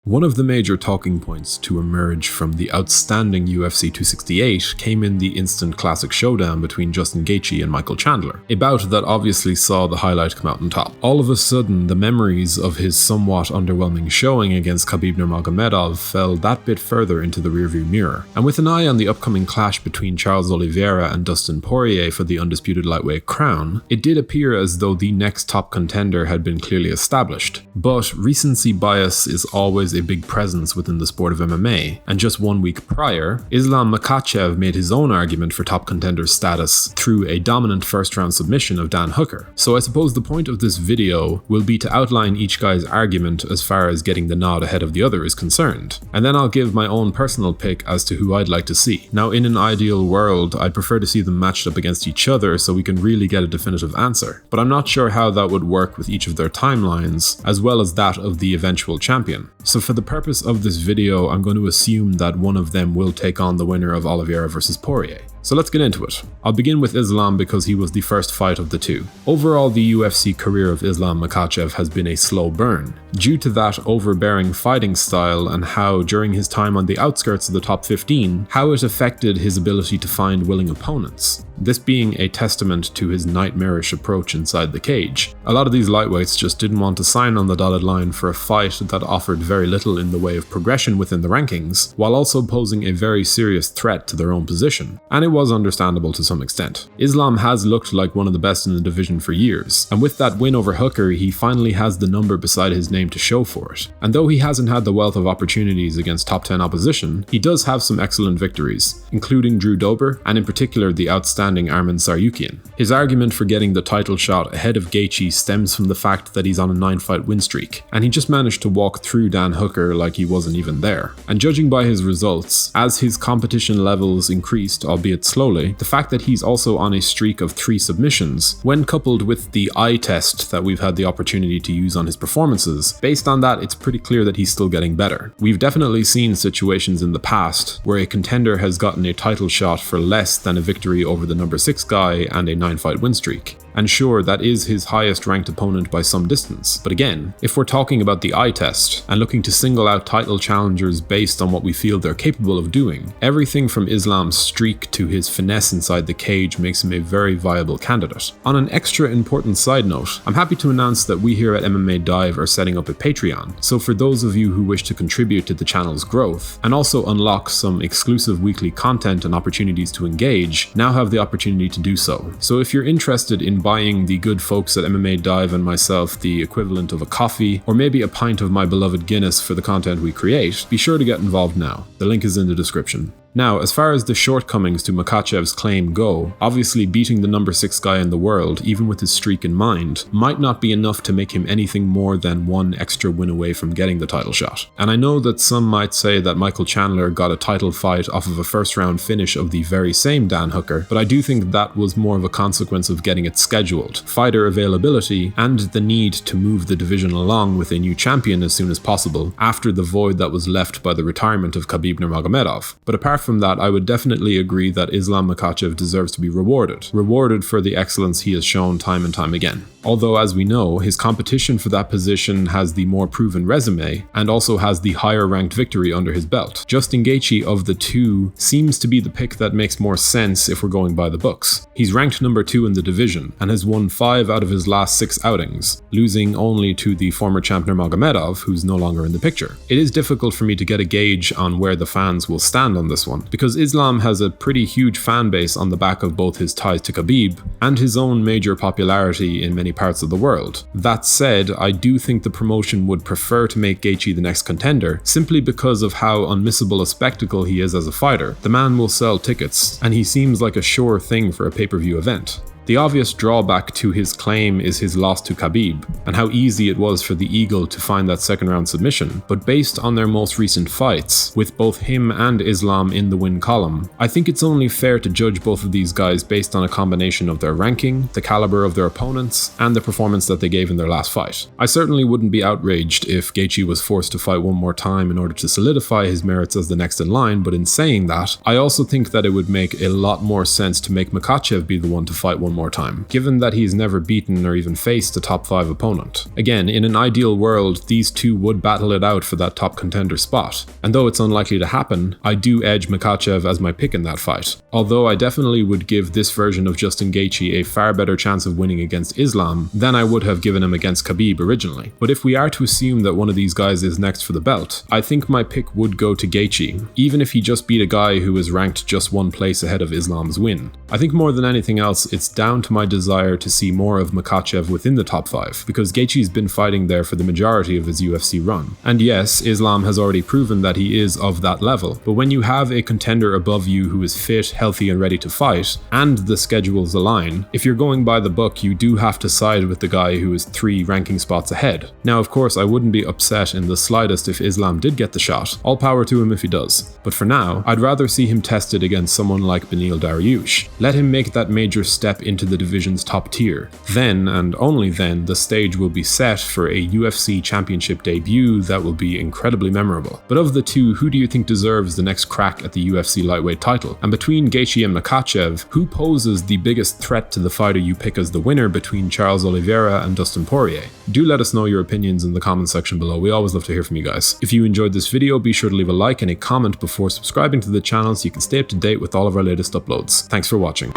One of the major talking points to emerge from the outstanding UFC 268 came in the instant classic showdown between Justin Gaethje and Michael Chandler, a bout that obviously saw the highlight come out on top. All of a sudden, the memories of his somewhat underwhelming showing against Khabib Nurmagomedov fell that bit further into the rearview mirror, and with an eye on the upcoming clash between Charles Oliveira and Dustin Poirier for the undisputed lightweight crown, it did appear as though the next top contender had been clearly established. But recency bias is always a big presence within the sport of MMA, and just 1 week prior, Islam Makhachev made his own argument for top contender status through a dominant first round submission of Dan Hooker. So I suppose the point of this video will be to outline each guy's argument as far as getting the nod ahead of the other is concerned, and then I'll give my own personal pick as to who I'd like to see. Now, in an ideal world, I'd prefer to see them matched up against each other so we can really get a definitive answer, but I'm not sure how that would work with each of their timelines, as well as that of the eventual champion. So for the purpose of this video, I'm going to assume that one of them will take on the winner of Oliveira versus Poirier. So let's get into it. I'll begin with Islam because he was the first fight of the two. Overall, the UFC career of Islam Makhachev has been a slow burn, due to that overbearing fighting style and how, during his time on the outskirts of the top 15, how it affected his ability to find willing opponents. This being a testament to his nightmarish approach inside the cage. A lot of these lightweights just didn't want to sign on the dotted line for a fight that offered very little in the way of progression within the rankings, while also posing a very serious threat to their own position. And it was understandable to some extent. Islam has looked like one of the best in the division for years, and with that win over Hooker, he finally has the number beside his name to show for it. And though he hasn't had the wealth of opportunities against top 10 opposition, he does have some excellent victories, including Drew Dober, and in particular the outstanding Arman Tsarukyan. His argument for getting the title shot ahead of Gaethje stems from the fact that he's on a 9-fight win streak, and he just managed to walk through Dan Hooker like he wasn't even there. And judging by his results, as his competition levels increased, albeit slowly, the fact that he's also on a streak of 3 submissions, when coupled with the eye test that we've had the opportunity to use on his performances, based on that, it's pretty clear that he's still getting better. We've definitely seen situations in the past where a contender has gotten a title shot for less than a victory over the number 6 guy and a 9-fight win streak. And sure, that is his highest ranked opponent by some distance. But again, if we're talking about the eye test and looking to single out title challengers based on what we feel they're capable of doing, everything from Islam's streak to his finesse inside the cage makes him a very viable candidate. On an extra important side note, I'm happy to announce that we here at MMA Dive are setting up a Patreon. So for those of you who wish to contribute to the channel's growth and also unlock some exclusive weekly content and opportunities to engage, now have the opportunity to do so. So if you're interested in buying the good folks at MMA Dive and myself the equivalent of a coffee, or maybe a pint of my beloved Guinness for the content we create, be sure to get involved now. The link is in the description. Now, as far as the shortcomings to Makhachev's claim go, obviously beating the number 6 guy in the world, even with his streak in mind, might not be enough to make him anything more than one extra win away from getting the title shot. And I know that some might say that Michael Chandler got a title fight off of a first round finish of the very same Dan Hooker, but I do think that was more of a consequence of getting it scheduled, fighter availability, and the need to move the division along with a new champion as soon as possible, after the void that was left by the retirement of Khabib Nurmagomedov. But apart from that, I would definitely agree that Islam Makhachev deserves to be rewarded for the excellence he has shown time and time again. Although, as we know, his competition for that position has the more proven resume and also has the higher ranked victory under his belt. Justin Gaethje of the two seems to be the pick that makes more sense if we're going by the books. He's ranked number 2 in the division and has won 5 out of his last 6 outings, losing only to the former champ Nurmagomedov, who's no longer in the picture. It is difficult for me to get a gauge on where the fans will stand on this one, because Islam has a pretty huge fan base on the back of both his ties to Khabib and his own major popularity in many parts of the world. That said, I do think the promotion would prefer to make Gaethje the next contender, simply because of how unmissable a spectacle he is as a fighter. The man will sell tickets, and he seems like a sure thing for a pay-per-view event. The obvious drawback to his claim is his loss to Khabib, and how easy it was for the Eagle to find that second round submission, but based on their most recent fights, with both him and Islam in the win column, I think it's only fair to judge both of these guys based on a combination of their ranking, the caliber of their opponents, and the performance that they gave in their last fight. I certainly wouldn't be outraged if Gaethje was forced to fight one more time in order to solidify his merits as the next in line, but in saying that, I also think that it would make a lot more sense to make Makhachev be the one to fight one more time, given that he's never beaten or even faced a top 5 opponent. Again, in an ideal world, these two would battle it out for that top contender spot, and though it's unlikely to happen, I do edge Makhachev as my pick in that fight. Although I definitely would give this version of Justin Gaethje a far better chance of winning against Islam than I would have given him against Khabib originally. But if we are to assume that one of these guys is next for the belt, I think my pick would go to Gaethje, even if he just beat a guy who was ranked just one place ahead of Islam's win. I think more than anything else, it's down to my desire to see more of Makhachev within the top 5, because Gaethje's been fighting there for the majority of his UFC run. And yes, Islam has already proven that he is of that level, but when you have a contender above you who is fit, healthy and ready to fight, and the schedules align, if you're going by the book, you do have to side with the guy who is 3 ranking spots ahead. Now of course I wouldn't be upset in the slightest if Islam did get the shot, all power to him if he does. But for now, I'd rather see him tested against someone like Beneil Dariush. Let him make that major step into the division's top tier. Then, and only then, the stage will be set for a UFC championship debut that will be incredibly memorable. But of the two, who do you think deserves the next crack at the UFC lightweight title? And between Gaethje and Makhachev, who poses the biggest threat to the fighter you pick as the winner between Charles Oliveira and Dustin Poirier? Do let us know your opinions in the comment section below. We always love to hear from you guys. If you enjoyed this video, be sure to leave a like and a comment before subscribing to the channel so you can stay up to date with all of our latest uploads. Thanks for watching.